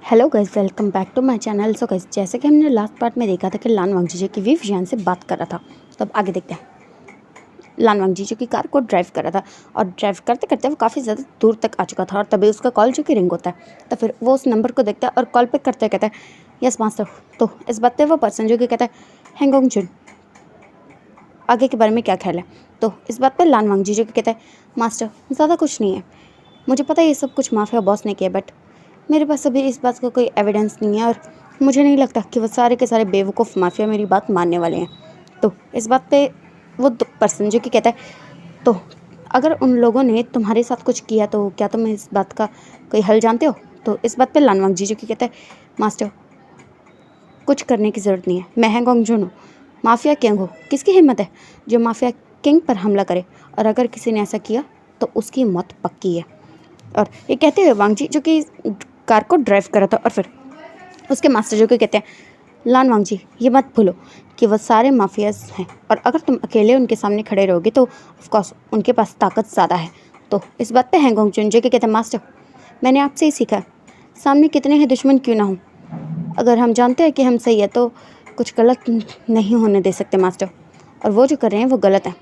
Hello guys, welcome back to my channel. So guys, जैसे कि हमने लास्ट पार्ट में देखा था कि लान वांगजी की वी विजयन से बात कर रहा था, तो अब आगे देखते हैं। लान वांगजी जो कि कार को ड्राइव कर रहा था और ड्राइव करते करते वो काफ़ी ज़्यादा दूर तक आ चुका था और तभी उसका कॉल जो कि रिंग होता है। तो फिर वो उस नंबर को देखता है और कॉल पिक करते कहता है यस मास्टर। तो इस बात पर वो पर्सन जो कि कहता है हैंगोंग जुन, आगे के बारे में क्या ख्याल है। तो इस बात पर लान वांगजी जो कि कहता है मास्टर ज़्यादा कुछ नहीं है, मुझे पता है ये सब कुछ माफिया बॉस ने किया, बट मेरे पास अभी इस बात का कोई एविडेंस नहीं है और मुझे नहीं लगता कि वो सारे के सारे बेवकूफ़ माफिया मेरी बात मानने वाले हैं। तो इस बात पे वो पर्सन जो कि कहता है तो अगर उन लोगों ने तुम्हारे साथ कुछ किया तो क्या तुम इस बात का कोई हल जानते हो। तो इस बात पे लान वांगजी जो कि कहता है मास्टर कुछ करने की ज़रूरत नहीं है, मैं हैंगोंग जुन हूँ, माफिया किंग हूँ। किसकी हिम्मत है जो माफिया किंग पर हमला करे, और अगर किसी ने ऐसा किया तो उसकी मौत पक्की है। और ये कहते हुए वांगजी जो कि कार को ड्राइव कर रहा था और फिर उसके मास्टर जो कि कहते हैं लान वांगजी ये मत भूलो कि वो सारे माफियाज हैं और अगर तुम अकेले उनके सामने खड़े रहोगे तो ऑफकोर्स उनके पास ताकत ज़्यादा है। तो इस बात पे हैंगोंग जुन जो कि कहते हैं मास्टर मैंने आपसे ही सीखा, सामने कितने ही दुश्मन क्यों ना हो, अगर हम जानते हैं कि हम सही है तो कुछ गलत नहीं होने दे सकते मास्टर, और वो जो कर रहे हैं वो गलत है।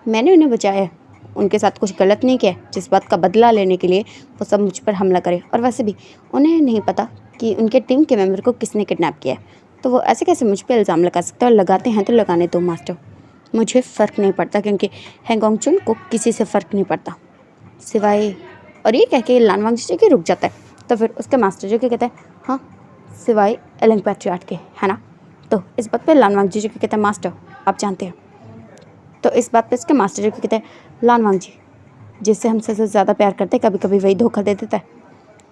मैंने उन्हें बचाया है, उनके साथ कुछ गलत नहीं किया जिस बात का बदला लेने के लिए वो सब मुझ पर हमला करे। और वैसे भी उन्हें नहीं पता कि उनके टीम के मेंबर को किसने किडनैप किया है, तो वो ऐसे कैसे मुझ पर इल्ज़ाम लगा सकते हैं, और लगाते हैं तो लगाने दो मास्टर, मुझे फ़र्क नहीं पड़ता क्योंकि हैंगोंग जुन को किसी से फ़र्क नहीं पड़ता सिवाय। और ये कह के लान वांगजी जो कि रुक जाता है। तो फिर उसके मास्टर जो कि कहता है हाँ सिवाय एलेंग पैट्रियार्ट के, है ना। तो इस बात पर लान वांगजी जो कि कहता है मास्टर आप जानते हैं। तो इस बात पे इसके मास्टर जो कहते हैं लान वांगजी जिससे हम सबसे ज़्यादा प्यार करते हैं कभी कभी वही धोखा दे देता है।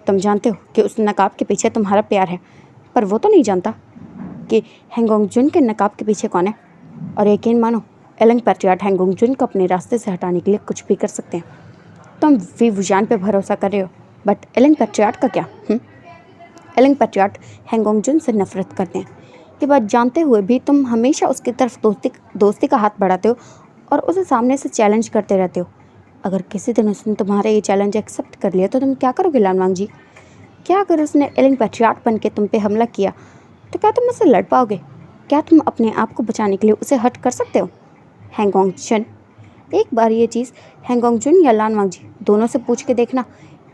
तुम जानते हो कि उस नकाब के पीछे तुम्हारा प्यार है, पर वो तो नहीं जानता कि हैंगोंग जुन के नकाब के पीछे कौन है। और यकीन मानो एलेंग पैट्रियार्ट हैंगोंग जुन को अपने रास्ते से हटाने के लिए कुछ भी कर सकते हैं। तुम वी वुजान पे भरोसा कर रहे हो, बट एलेंग पैट्रियार्ट का क्या। एलेंग पैट्रियार्ट हैंगोंग जुन से नफरत करते हैं, ये बात जानते हुए भी तुम हमेशा उसकी तरफ दोस्ती का हाथ बढ़ाते हो और उसे सामने से चैलेंज करते रहते हो। अगर किसी दिन उसने तुम्हारा ये चैलेंज एक्सेप्ट कर लिया तो तुम क्या करोगे लान वांगजी। क्या अगर उसने एलेंग पैट्रियार्ट बन के तुम पे हमला किया तो क्या तुम उससे लड़ पाओगे। क्या तुम अपने आप को बचाने के लिए उसे हर्ट कर सकते हो। हैंगोंग जुन, एक बार ये चीज़ हैंगोंग जुन या लान वांगजी दोनों से पूछ के देखना,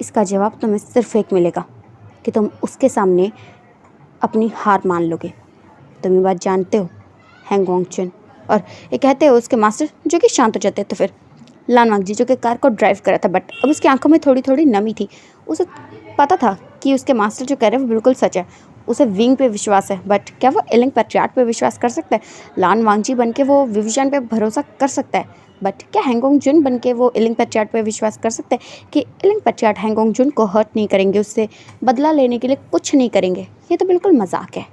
इसका जवाब तुम्हें सिर्फ एक मिलेगा कि तुम उसके सामने अपनी हार मान लोगे। तुम ये बात जानते हो हैंगोंग जुन। और ये कहते हो उसके मास्टर जो कि शांत हो जाते हैं। तो फिर लान वांगजी जो कि कार को ड्राइव कर रहा था, बट अब उसकी आंखों में थोड़ी थोड़ी नमी थी। उसे पता था कि उसके मास्टर जो कह रहे हैं वो बिल्कुल सच है। उसे विंग पे विश्वास है, बट क्या वो एलेंग पैट्रियार्ट पे विश्वास कर सकता है। लान वांगजी बन के वो विविजन पे भरोसा कर सकता है, बट क्या हैंगोंग जुन बन के वो एलेंग पैट्रियार्ट पे विश्वास कर सकते हैं कि एलेंग पैट्रियार्ट हैंगोंग जुन को हर्ट नहीं करेंगे, उससे बदला लेने के लिए कुछ नहीं करेंगे। ये तो बिल्कुल मजाक है।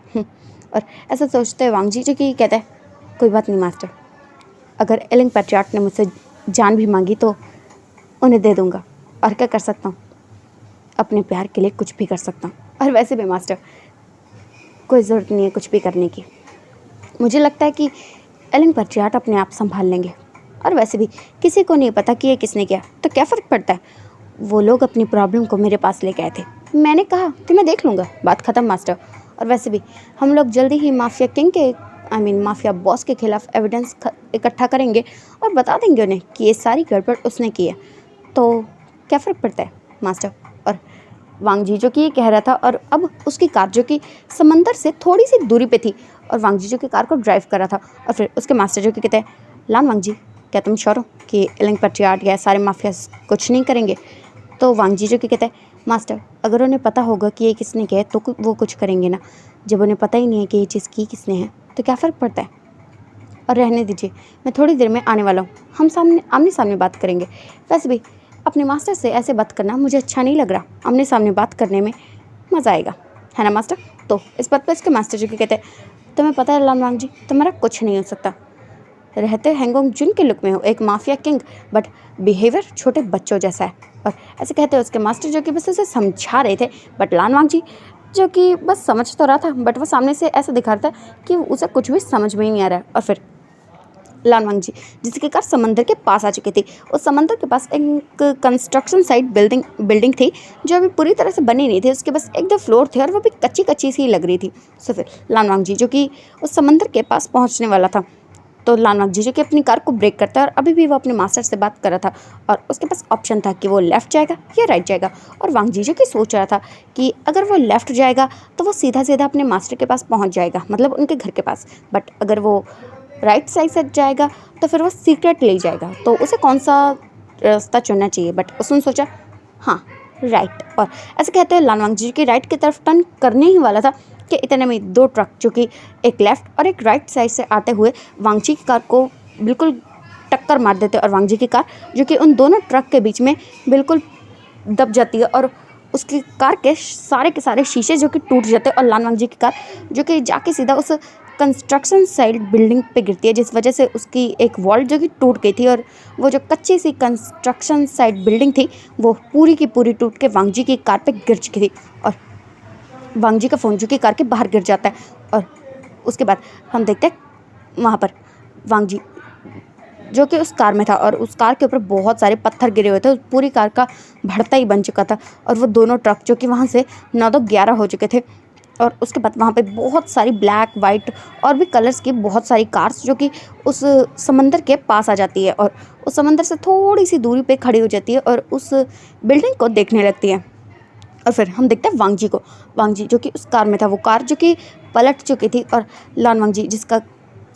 और ऐसा सोचते हैं वांगजी जो कि कहता है कोई बात नहीं मास्टर, अगर एलेंग पैट्रियार्ट ने मुझसे जान भी मांगी तो उन्हें दे दूंगा, और क्या कर सकता हूँ, अपने प्यार के लिए कुछ भी कर सकता हूँ। और वैसे भी मास्टर कोई ज़रूरत नहीं है कुछ भी करने की, मुझे लगता है कि एलेंग पैट्रियार्ट अपने आप संभाल लेंगे। और वैसे भी किसी को नहीं पता कि ये किसने किया, तो क्या फ़र्क पड़ता है। वो लोग अपनी प्रॉब्लम को मेरे पास लेके आए थे, मैंने कहा कि मैं देख लूँगा, बात ख़त्म मास्टर। और वैसे भी हम लोग जल्दी ही माफिया किंग के माफिया बॉस के खिलाफ एविडेंस इकट्ठा करेंगे और बता देंगे उन्हें कि ये सारी गड़बड़ उसने की है, तो क्या फ़र्क पड़ता है मास्टर। और वांगजी जो कि ये कह रहा था, और अब उसकी कार जो कि समंदर से थोड़ी सी दूरी पे थी और वांगजी जो कि कार को ड्राइव कर रहा था। और फिर उसके मास्टर जो कि कहते हैं लान वांगजी क्या तुम श्योर हो कि एलेंग पैट्रियार्ट या सारे माफिया कुछ नहीं करेंगे। तो वांगजी जो कि कहते हैं मास्टर अगर उन्हें पता होगा कि ये किसने किया है तो वो कुछ करेंगे ना, जब उन्हें पता ही नहीं है कि ये चीज़ की किसने है तो क्या फ़र्क पड़ता है। और रहने दीजिए, मैं थोड़ी देर में आने वाला हूँ, हम आमने सामने बात करेंगे। वैसे भी अपने मास्टर से ऐसे बात करना मुझे अच्छा नहीं लग रहा, आमने सामने बात करने में मज़ा आएगा, है ना मास्टर। तो इस बात पर इसके मास्टर जो कि कहते हैं तुम्हें पता है लान वांगजी तुम्हारा कुछ नहीं हो सकता, रहते हैंगोंग जुन के लुक में हो एक माफिया किंग, बट बिहेवियर छोटे बच्चों जैसा है। और ऐसे कहते हैं उसके मास्टर जो कि बस उसे समझा रहे थे, बट लान वांगजी जो कि बस समझ तो रहा था, बट वो सामने से ऐसा दिखा रहा था कि उसे कुछ भी समझ में ही नहीं आ रहा है। और फिर लान वांगजी जिसकी कार समंदर के पास आ चुकी थी। उस समंदर के पास एक कंस्ट्रक्शन साइट बिल्डिंग थी जो अभी पूरी तरह से बनी नहीं थी। उसके बस एक दो फ्लोर थे और वो भी कच्ची कच्ची सी लग रही थी। सो फिर लान वांगजी जो कि उस समंदर के पास पहुँचने वाला था, तो लान वांगजी जो कि अपनी कार को ब्रेक करता है और अभी भी वो अपने मास्टर से बात कर रहा था और उसके पास ऑप्शन था कि वो लेफ़्ट जाएगा या राइट जाएगा। और वांगजी जो कि सोच रहा था कि अगर वो लेफ़्ट जाएगा तो वो सीधा सीधा अपने मास्टर के पास पहुंच जाएगा, मतलब उनके घर के पास। बट अगर वो राइट साइड से जाएगा तो फिर वो सीक्रेट ले जाएगा, तो उसे कौन सा रास्ता चुनना चाहिए। बट उसने सोचा हाँ राइट, और ऐसे कहते हैं लान वांगजी की राइट की तरफ टर्न करने ही वाला था कि इतने में दो ट्रक जो कि एक लेफ़्ट और एक राइट साइड से आते हुए वांगजी की कार को बिल्कुल टक्कर मार देते और वांगजी की कार जो कि उन दोनों ट्रक के बीच में बिल्कुल दब जाती है और उसकी कार के सारे शीशे जो कि टूट जाते हैं और लान वांगजी की कार जो कि जाके सीधा उस कंस्ट्रक्शन साइट बिल्डिंग पे गिरती है, जिस वजह से उसकी एक वॉल जो कि टूट गई थी और वो जो कच्ची सी कंस्ट्रक्शन साइट बिल्डिंग थी वो पूरी की पूरी टूट के वांगजी की कार पे गिर चुकी थी और वांगजी का फ़ोन जो कि कार के बाहर गिर जाता है। और उसके बाद हम देखते हैं वहाँ पर वांगजी जो कि उस कार में था और उस कार के ऊपर बहुत सारे पत्थर गिरे हुए थे, पूरी कार का भड़ता ही बन चुका था और वो दोनों ट्रक जो कि वहाँ से 9 तो 11 हो चुके थे। और उसके बाद वहाँ पे बहुत सारी ब्लैक वाइट और भी कलर्स की बहुत सारी कार्स जो कि उस समंदर के पास आ जाती है और उस समंदर से थोड़ी सी दूरी पे खड़ी हो जाती है और उस बिल्डिंग को देखने लगती है। और फिर हम देखते हैं वांगजी को, वांगजी जो कि उस कार में था, वो कार जो कि पलट चुकी थी और लान वांगजी जिसका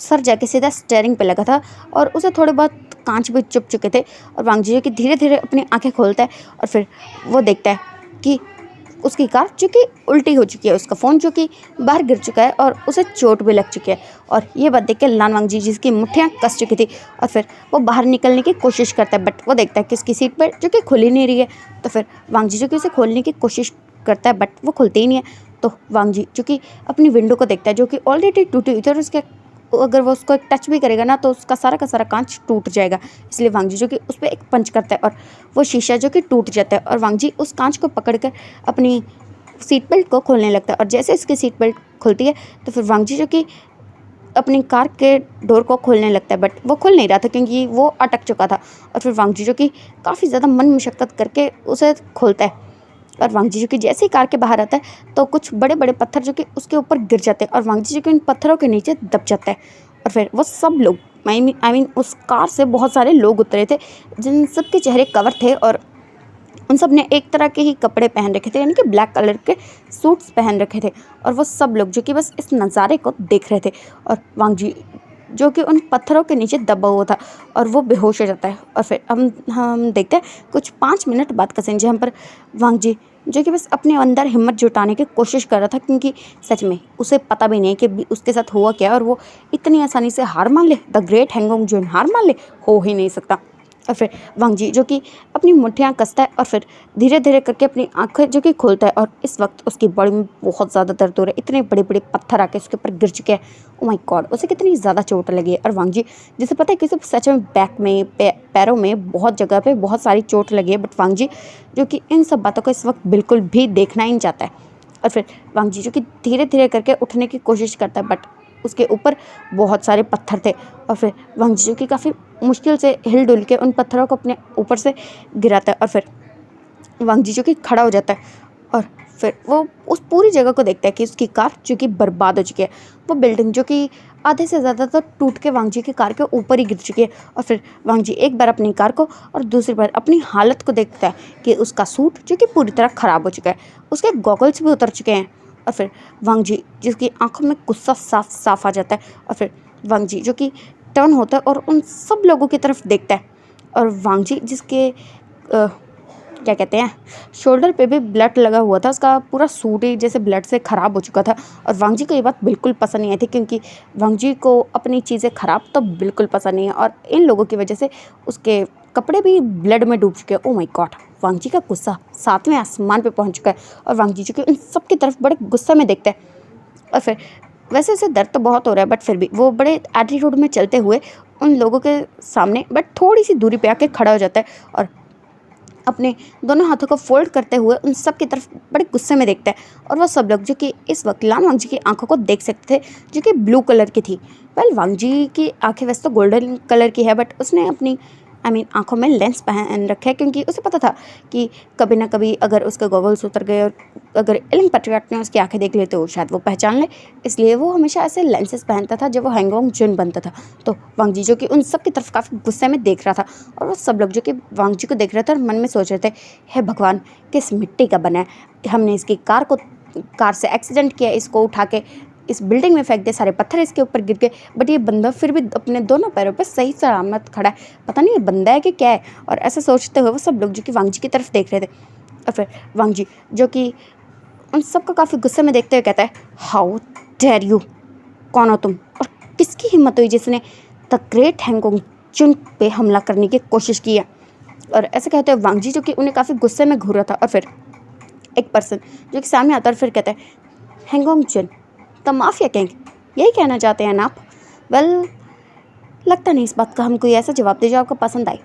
सर जाके सीधा स्टीयरिंग पे लगा था और उसे थोड़े बहुत कांच भी चुभ चुके थे। और वांगजी जो कि धीरे धीरे अपनी आंखें खोलता है और फिर वो देखता है कि उसकी कार जो कि उल्टी हो चुकी है, उसका फ़ोन जो कि बाहर गिर चुका है और उसे चोट भी लग चुकी है। और ये बात देख के लान वांगजी जिसकी मुट्ठियाँ कस चुकी थी और फिर वो बाहर निकलने की कोशिश करता है, बट वो देखता है कि उसकी सीट बेल्ट जो कि खुल ही नहीं रही है। तो फिर वांगजी जो कि उसे खोलने की कोशिश करता है बट वो खुलती ही नहीं है। तो वांगजी जो कि अपनी विंडो को देखता है जो कि ऑलरेडी टूटी हुई थी और उसके अगर वो उसको एक टच भी करेगा ना तो उसका सारा का सारा कांच टूट जाएगा। इसलिए वांगजी जो कि उस पर एक पंच करता है और वो शीशा जो कि टूट जाता है और वांगजी उस कांच को पकड़कर अपनी सीट बेल्ट को खोलने लगता है। और जैसे इसकी सीट बेल्ट खुलती है तो फिर वांगजी जो कि अपनी कार के डोर को खोलने लगता है, बट वो खुल नहीं रहा था क्योंकि वो अटक चुका था। और फिर वांगजी जो कि काफ़ी ज़्यादा मन मशक्क़त करके उसे खोलता है और वांगजी जो कि जैसे ही कार के बाहर आता है तो कुछ बड़े बड़े पत्थर जो कि उसके ऊपर गिर जाते हैं और वांगजी जो कि उन पत्थरों के नीचे दब जाता है। और फिर वो सब लोग आई मीन उस कार से बहुत सारे लोग उतरे थे जिन सब के चेहरे कवर थे और उन सब ने एक तरह के ही कपड़े पहन रखे थे, यानी कि ब्लैक कलर के सूट्स पहन रखे थे। और वो सब लोग जो कि बस इस नज़ारे को देख रहे थे और वांगजी जो कि उन पत्थरों के नीचे दबा हुआ था और वो बेहोश हो जाता है। और फिर हम देखते हैं कुछ 5 मिनट बाद का सीन जहाँ पर वांगजी जो कि बस अपने अंदर हिम्मत जुटाने की कोशिश कर रहा था क्योंकि सच में उसे पता भी नहीं कि उसके साथ हुआ क्या और वो इतनी आसानी से हार मान ले। द ग्रेट हैंगओंग जो हार मान ले, हो ही नहीं सकता। और फिर वांगजी जो कि अपनी मुट्ठियाँ कसता है और फिर धीरे धीरे करके अपनी आंखें जो कि खोलता है और इस वक्त उसकी बॉडी में बहुत ज़्यादा दर्द हो रहा है। इतने बड़े बड़े पत्थर आके उसके ऊपर गिर चुके हैं। ओ माय गॉड, उसे कितनी ज़्यादा चोट लगी है। और वांगजी जिसे पता है कि उसे सच में बैक में पैरों में बहुत जगह पे बहुत सारी चोट लगी है, बट वांगजी जो कि इन सब बातों को इस वक्त बिल्कुल भी देखना ही नहीं चाहता है। और फिर वांगजी जो कि धीरे धीरे करके उठने की कोशिश करता है बट उसके ऊपर बहुत सारे पत्थर थे। और फिर वांगजी जो कि काफ़ी मुश्किल से हिल डुल के उन पत्थरों को अपने ऊपर से गिराता है और फिर वांगजी जो कि खड़ा हो जाता है और फिर वो उस पूरी जगह को देखता है कि उसकी कार जो कि बर्बाद हो चुकी है। वो बिल्डिंग जो कि आधे से ज़्यादा तो टूट के वांगजी की कार के ऊपर ही गिर चुकी है। और फिर वांगजी एक बार अपनी कार को और दूसरी बार अपनी हालत को देखता है कि उसका सूट जो कि पूरी तरह ख़राब हो चुका है, उसके गॉगल्स भी उतर चुके हैं। और फिर वांगजी जिसकी आंखों में गुस्सा साफ साफ आ जाता है और फिर वांगजी जो कि टर्न होता है और उन सब लोगों की तरफ देखता है और वांगजी जिसके क्या कहते हैं शोल्डर पे भी ब्लड लगा हुआ था, उसका पूरा सूट ही जैसे ब्लड से ख़राब हो चुका था। और वांगजी को ये बात बिल्कुल पसंद नहीं आई थी क्योंकि वांगजी को अपनी चीज़ें ख़राब तो बिल्कुल पसंद नहीं है और इन लोगों की वजह से उसके कपड़े भी ब्लड में डूब चुके हैं। ओ माय गॉड, वांगजी का गुस्सा 7वें आसमान पे पहुंच चुका है और वांगजी जो कि उन सब की तरफ बड़े गुस्से में देखता है। और फिर वैसे उसे दर्द तो बहुत हो रहा है बट फिर भी वो बड़े एटीट्यूड में चलते हुए उन लोगों के सामने बट थोड़ी सी दूरी पे आके खड़ा हो जाता है और अपने दोनों हाथों को फोल्ड करते हुए उन सब की तरफ बड़े गुस्से में देखता है। और वह सब लोग जो कि इस वक्त लान वांगजी की आंखों को देख सकते थे, जो कि ब्लू कलर की थी। वांगजी की आंखें वैसे तो गोल्डन कलर की है, बट उसने अपनी आंखों में लेंस पहन रखा है, क्योंकि उसे पता था कि कभी ना कभी अगर उसके गॉगल्स उतर गए और अगर इलिंग पैट्रियट ने उसकी आंखें देख ली तो शायद वो पहचान ले। इसलिए वो हमेशा ऐसे लेंसेज पहनता था जब वो हैंगओंग जुन बनता था। तो वांगजी जो कि उन सब की तरफ काफ़ी गुस्से में देख रहा था, और वो सब लोग जो कि वांगजी को देख रहे थे और मन में सोच रहे थे, हे भगवान, किस मिट्टी का बना है, हमने इसकी कार से एक्सीडेंट किया, इसको उठा के इस बिल्डिंग में फेंक दे, सारे पत्थर इसके ऊपर गिर गए, बट ये बंदा फिर भी अपने दोनों पैरों पर सही सलामत खड़ा है, पता नहीं ये बंदा है कि क्या है। और ऐसा सोचते हुए वो सब लोग जो कि वांगजी की तरफ देख रहे थे। और फिर वांगजी जो कि उन सबको काफ़ी गुस्से में देखते हुए कहता है, हाउ डेयर यू, कौन हो तुम, और किसकी हिम्मत हुई जिसने द ग्रेट हैंगओंग जुन पे हमला करने की कोशिश की है। और ऐसे कहते हुए वांगजी जो कि उन्हें काफ़ी गुस्से में घूर रहा था। और फिर एक पर्सन जो कि सामने आता है और फिर कहता है, हैंगओंग जुन द माफिया किंग, यही कहना चाहते हैं ना आप? लगता नहीं इस बात का हम कोई ऐसा जवाब दे जो आपको पसंद आए।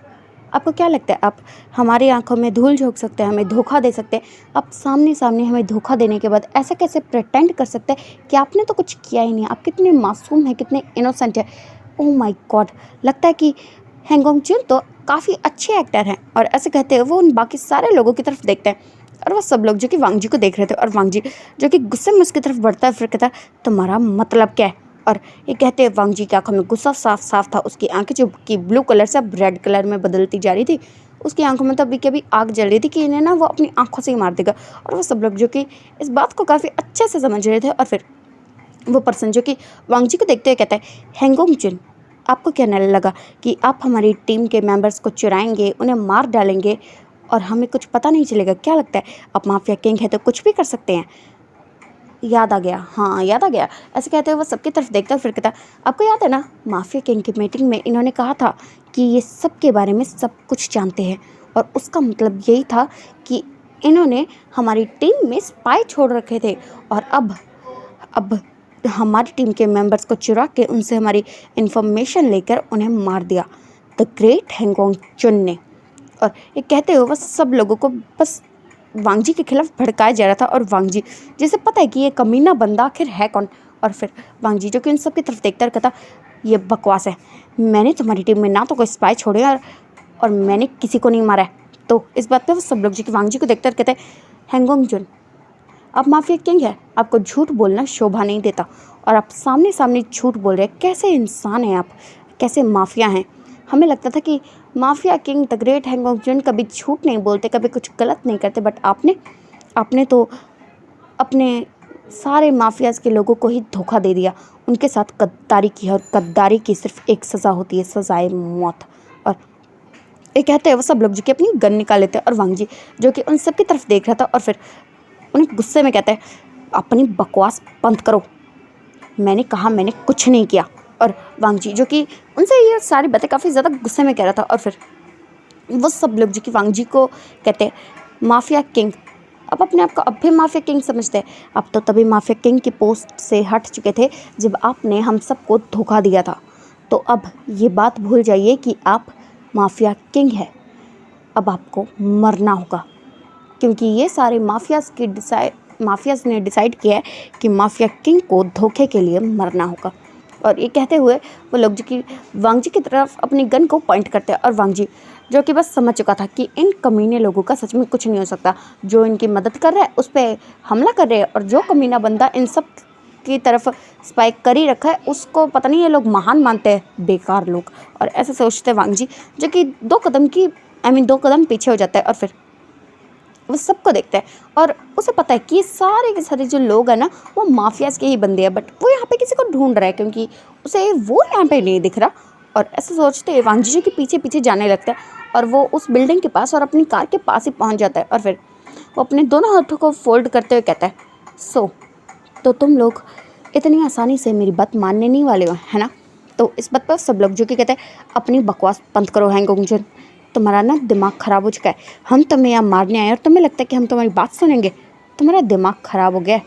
आपको क्या लगता है आप हमारी आंखों में धूल झोंक सकते हैं, हमें धोखा दे सकते हैं? आप सामने सामने हमें धोखा देने के बाद ऐसा कैसे प्रिटेंड कर सकते हैं कि आपने तो कुछ किया ही नहीं? आप कितने मासूम हैं, कितने इनोसेंट हैं। ओह माय गॉड, लगता है कि हैंगओंग जुन तो काफ़ी अच्छे एक्टर हैं। और ऐसे कहते हुए वो उन बाकी सारे लोगों की तरफ देखते हैं, और वो सब लोग जो कि वांगजी को देख रहे थे। और वांगजी जो कि गुस्से में उसकी तरफ बढ़ता है, फिर कहता है, तुम्हारा मतलब क्या है? और ये कहते हैं वांगजी की आंखों में गुस्सा साफ साफ था। उसकी आंखें जो कि ब्लू कलर से अब रेड कलर में बदलती जा रही थी, उसकी आंखों में तो अभी कभी आग जल रही थी कि इन्हें ना वो अपनी आंखों से ही मार देगा। और वो सब लोग जो कि इस बात को काफ़ी अच्छे से समझ रहे थे। और फिर वो पर्सन जो कि वांगजी को देखते हुए कहता है, हैंगओंग जुन, आपको क्या लगा कि आप हमारी टीम के मेंबर्स को चुराएंगे, उन्हें मार डालेंगे और हमें कुछ पता नहीं चलेगा? क्या लगता है आप माफिया किंग है तो कुछ भी कर सकते हैं? याद आ गया, हाँ याद आ गया। ऐसे कहते हुए वो सबकी तरफ देखता फिर कहता, आपको याद है ना माफिया किंग की मीटिंग में इन्होंने कहा था कि ये सब के बारे में सब कुछ जानते हैं, और उसका मतलब यही था कि इन्होंने हमारी टीम में स्पाई छोड़ रखे थे, और अब हमारी टीम के मेंबर्स को चुरा के उनसे हमारी इन्फॉर्मेशन लेकर उन्हें मार दिया, द ग्रेट हैंगओंग जुन ने। और ये कहते हुए बस सब लोगों को बस वांगजी के खिलाफ भड़काया जा रहा था। और वांगजी जिसे पता है कि ये कमीना बंदा आखिर है कौन। और फिर वांगजी जो कि उन सब की तरफ देखता कहता, ये बकवास है, मैंने तुम्हारी टीम में ना तो कोई स्पाई छोड़े और मैंने किसी को नहीं मारा है। तो इस बात पे वो सब लोग जो कि वांगजी को देखते कहते हैं, हैंगओंग जुन, आप माफिया किंग है, आपको झूठ बोलना शोभा नहीं देता, और आप सामने सामने झूठ बोल रहे हैं। कैसे इंसान हैं आप, कैसे माफिया हैं? हमें लगता था कि माफिया किंग द ग्रेट हैंगओंग जुन कभी झूठ नहीं बोलते, कभी कुछ गलत नहीं करते, बट आपने तो अपने सारे माफियाज़ के लोगों को ही धोखा दे दिया, उनके साथ गद्दारी की है, और गद्दारी की सिर्फ एक सज़ा होती है, सज़ाए मौत। और ये कहते हैं वो सब लोग जो कि अपनी गन निकाल लेते हैं, और वांगजी जो कि उन सब की तरफ देख रहा था और फिर उन्हें गुस्से में कहते हैं, अपनी बकवास बंद करो, मैंने कहा मैंने कुछ नहीं किया। और वांगजी जो कि उनसे ये सारी बातें काफ़ी ज़्यादा गुस्से में कह रहा था। और फिर वो सब लोग जो कि वांगजी को कहते हैं, माफिया किंग, अब अपने आप को अब भी माफिया किंग समझते हैं? अब तो तभी माफिया किंग की पोस्ट से हट चुके थे जब आपने हम सबको धोखा दिया था। तो अब ये बात भूल जाइए कि आप माफिया किंग है, अब आपको मरना होगा, क्योंकि ये सारे माफियाज़ ने डिसाइड किया है कि माफिया किंग को धोखे के लिए मरना होगा। और ये कहते हुए वो लोग जो कि वांगजी की तरफ अपनी गन को पॉइंट करते हैं, और वांगजी जो कि बस समझ चुका था कि इन कमीने लोगों का सच में कुछ नहीं हो सकता, जो इनकी मदद कर रहा है उस पर हमला कर रहे हैं, और जो कमीना बंदा इन सब की तरफ स्पाइक कर ही रखा है उसको पता नहीं ये लोग महान मानते हैं, बेकार लोग। और ऐसे सोचते वांगजी जो कि दो कदम पीछे हो जाता है। और फिर वो सबको देखता है और उसे पता है कि ये सारे के सारे जो लोग हैं ना वो माफियाज़ के ही बंदे हैं, बट वो यहाँ पे किसी को ढूंढ रहा है क्योंकि उसे वो यहाँ पे नहीं दिख रहा। और ऐसे सोचते हुए वांगजी जो के पीछे पीछे जाने लगता है, और वो उस बिल्डिंग के पास और अपनी कार के पास ही पहुँच जाता है। और फिर वो अपने दोनों हाथों को फोल्ड करते हुए कहता है, तो तुम लोग इतनी आसानी से मेरी बात मानने नहीं वाले हो, है ना? तो इस बात पर सब लोग जो कि कहते हैं, अपनी बकवास बंद करो हैंगओंग जुन, तुम्हारा ना दिमाग ख़राब हो चुका है, हम तुम्हें यहाँ मारने आए और तुम्हें लगता है कि हम तुम्हारी बात सुनेंगे? तुम्हारा दिमाग ख़राब हो गया है,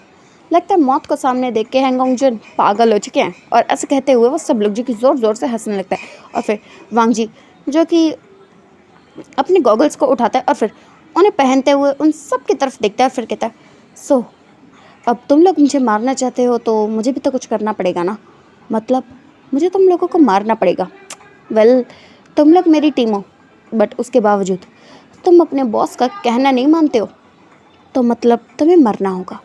लगता है मौत को सामने देख के हैंगओंग जुन पागल हो चुके हैं। और ऐसे कहते हुए वो सब लोग जो कि ज़ोर ज़ोर से हंसने लगता है। और फिर वांगजी जो कि अपने गॉगल्स को उठाता है और फिर उन्हें पहनते हुए उन सब की तरफ देखता है और फिर कहता है, सो अब तुम लोग मुझे मारना चाहते हो तो मुझे भी तो कुछ करना पड़ेगा ना, मतलब मुझे तुम लोगों को मारना पड़ेगा। वेल, तुम लोग मेरी टीम हो, बट उसके बावजूद तुम अपने बॉस का कहना नहीं मानते हो, तो मतलब तुम्हें मरना होगा।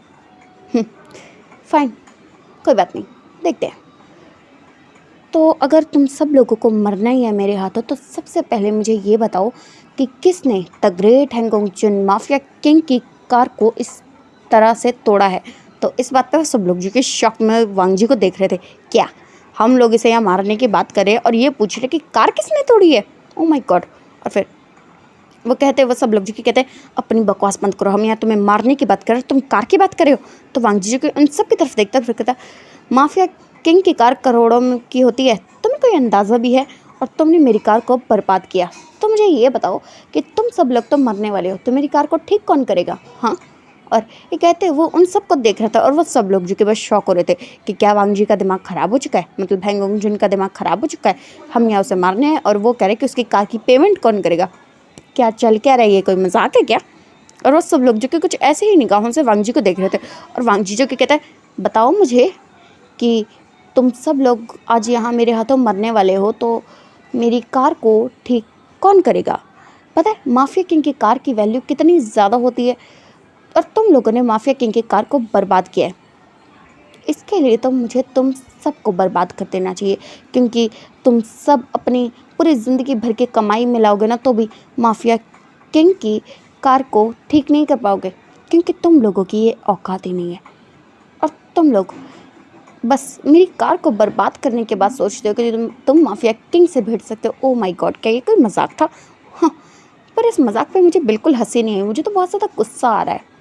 फाइन, कोई बात नहीं, देखते हैं। तो अगर तुम सब लोगों को मरना ही है मेरे हाथों, तो सबसे पहले मुझे ये बताओ कि किसने the great Hangong Jun mafia king की कार को इस तरह से तोड़ा है। तो इस बात पर सब लोग जो कि शॉक में वांग जी को देख रहे थे, क्या हम लोग इसे यहाँ मारने की बात कर रहे हैं और ये पूछ रहे कि कार किसने तोड़ी है, ओ माय गॉड। और फिर वो सब लोग जो कि कहते हैं, अपनी बकवास बंद करो, हम यहाँ तुम्हें मारने की बात कर रहे हो, तुम कार की बात कर रहे हो। तो वांग जी जो कि उन सब की तरफ देखता है, फिर कहता है, माफिया किंग की कार करोड़ों में की होती है, तुम्हें कोई अंदाज़ा भी है, और तुमने मेरी कार को बर्बाद किया। तो मुझे ये बताओ कि तुम सब लोग तो मरने वाले हो, तो मेरी कार को ठीक कौन करेगा। हाँ, और ये कहते वो उन सबको देख रहा था और वो सब लोग जो कि बस शॉक हो रहे थे कि क्या वांग जी का दिमाग ख़राब हो चुका है, मतलब हैंगोंग जुन का दिमाग ख़राब हो चुका है, हम यहाँ उसे मारने हैं और वो कह रहे कि उसकी कार की पेमेंट कौन करेगा। क्या चल क्या रहा है, ये कोई मजाक है क्या। और वो सब लोग जो कि कुछ ऐसे ही निगाहों से वांग जी को देख रहे थे, और वांग जी जो कि कहता है, बताओ मुझे कि तुम सब लोग आज यहाँ मेरे हाथों मरने वाले हो, तो मेरी कार को ठीक कौन करेगा। पता है माफिया किंग की कार की वैल्यू कितनी ज़्यादा होती है, और तुम लोगों ने माफिया किंग की कार को बर्बाद किया है। इसके लिए तो मुझे तुम सबको बर्बाद कर देना चाहिए, क्योंकि तुम सब अपनी पूरी ज़िंदगी भर की कमाई मिलाओगे ना तो भी माफिया किंग की कार को ठीक नहीं कर पाओगे, क्योंकि तुम लोगों की ये औकात ही नहीं है। और तुम लोग बस मेरी कार को बर्बाद करने के बाद सोचते हो कि तुम माफिया किंग से भिड़ सकते हो। ओ माय गॉड, क्या ये कोई मजाक था। हाँ, पर इस मजाक पे मुझे बिल्कुल हंसी नहीं आई, मुझे तो बहुत ज़्यादा गुस्सा आ रहा है।